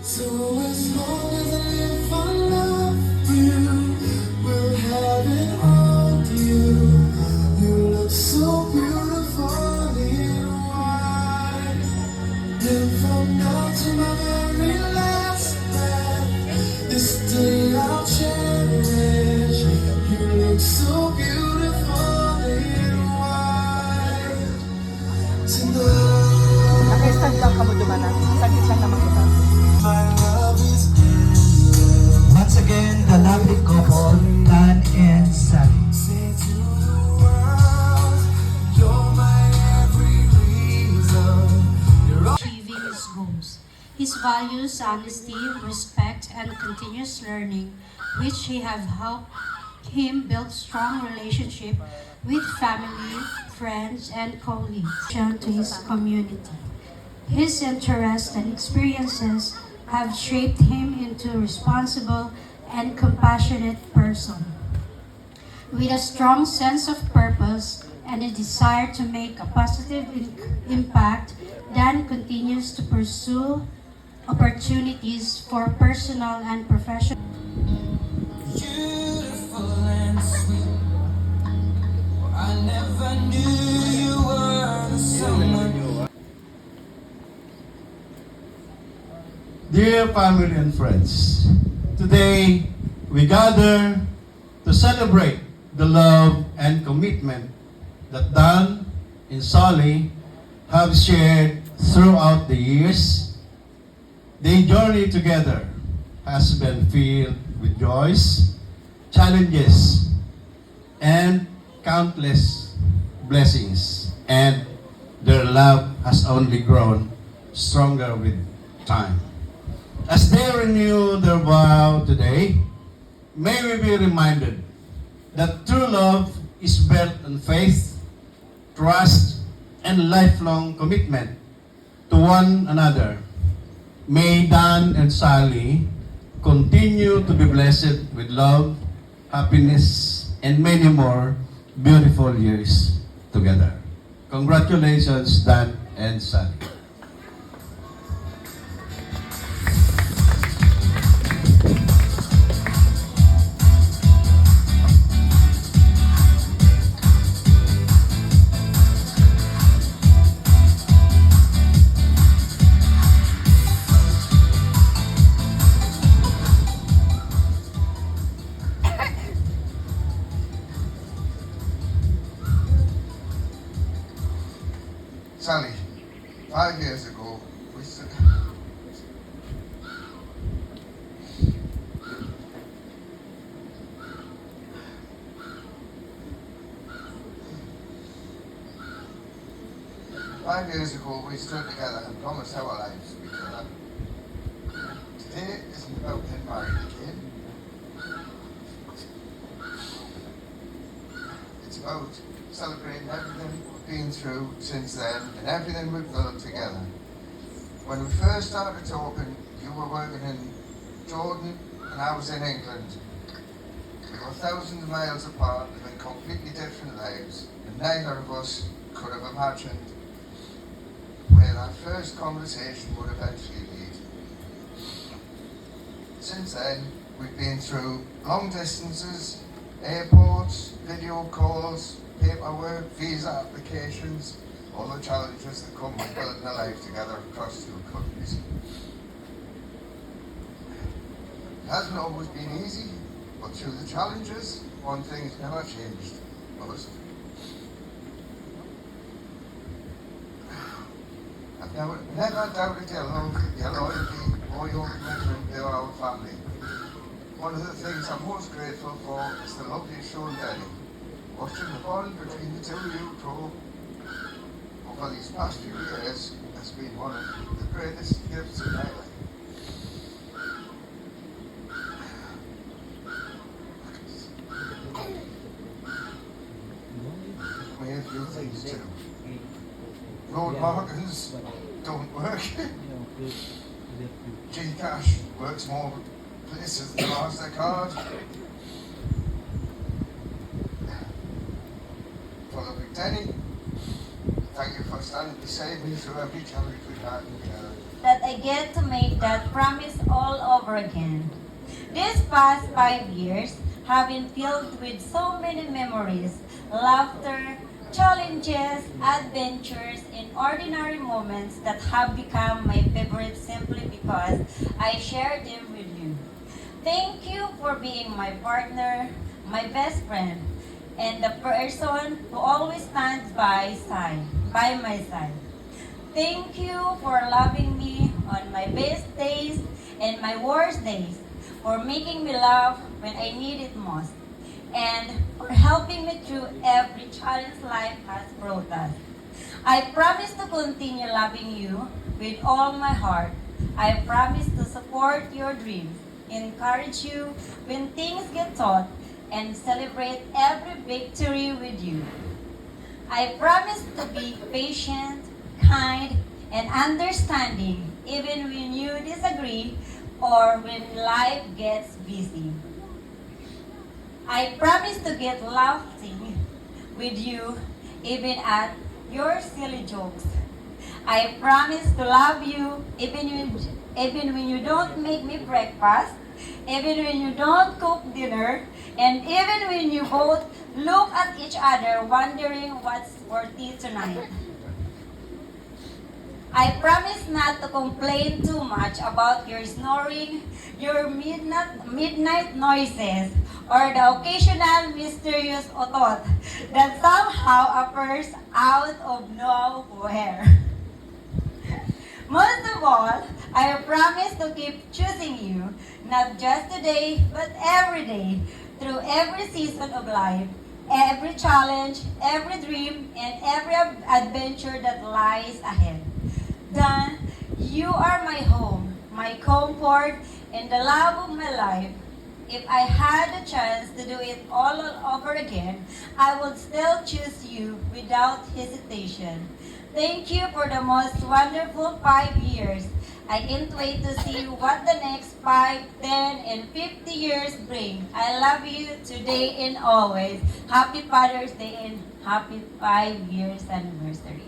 So as long as I live for love, you will have it all. You look so beautiful in white. And from now to my very last breath, this day I'll cherish. You look so beautiful in white tonight. Naka-stand lang ka mo dumana. Saglit lang naman kita. My love is in love. Once again, the lovely couple, Dan and Sally. Say to the world, you're my every reason. You're all Achieving his goals. His values, honesty, respect, and continuous learning, which he have helped him build strong relationship with family, friends, and colleagues to his community. His interests and experiences have shaped him into a responsible and compassionate person. With a strong sense of purpose and a desire to make a positive impact, Dan continues to pursue opportunities for personal and professional. beautiful and sweet. I never knew you were the someone. Dear family and friends, today we gather to celebrate the love and commitment that Dan and Sally have shared throughout the years. Their journey together has been filled with joys, challenges, and countless blessings, and their love has only grown stronger with time. As they renew their vow today, may we be reminded that true love is built on faith, trust, and lifelong commitment to one another. May Dan and Sally continue to be blessed with love, happiness, and many more beautiful years together. Congratulations, Dan and Sally. Sally, 5 years ago, we stood. 5 years ago, we stood together and promised our lives to each other. Today isn't about getting married again. It's about celebrating everything we've been through since then and everything we've done together. When we first started talking, you were working in Jordan and I was in England. We were thousands of miles apart, living completely different lives, and neither of us could have imagined where our first conversation would eventually lead. Since then, we've been through long distances, airports, video calls, paperwork, visa applications, all the challenges that come with building a life together across two countries. It hasn't always been easy, but through the challenges, one thing's never changed. Most. I've never doubted your love, your loyalty, or your commitment to our family. One of the things I'm most grateful for is the love you've shown Danny. Watching the bond between the two of you grow over these past few years has been one of the greatest gifts of my life. We have few things too. Road markers don't work. Gcash works more places than MasterCard. For the Big Denny, thank you for standing beside me through every challenge we've had together. that I get to make that promise all over again. These past 5 years have been filled with so many memories, laughter, challenges, adventures, and ordinary moments that have become my favorite simply because I share them with you. Thank you for being my partner, my best friend, and the person who always stands by my side. Thank you for loving me on my best days and my worst days, for making me laugh when I need it most, and for helping me through every challenge life has brought us. I promise to continue loving you with all my heart. I promise to support your dreams, encourage you when things get tough, and celebrate every victory with you. I promise to be patient, kind, and understanding even when you disagree or when life gets busy. I promise to get laughing with you even at your silly jokes. I promise to love you even when you don't make me breakfast, even when you don't cook dinner, and even when you both look at each other wondering what's for tea tonight. I promise not to complain too much about your snoring, your midnight noises, or the occasional mysterious otot that somehow appears out of nowhere. Most of all, I promise to keep choosing you, not just today, but every day, through every season of life, every challenge, every dream, and every adventure that lies ahead. Dan, you are my home, my comfort, and the love of my life. If I had the chance to do it all over again, I would still choose you without hesitation. Thank you for the most wonderful 5 years. I can't wait to see what the next 5, 10, and 50 years bring. I love you today and always. Happy Father's Day and happy 5 years anniversary.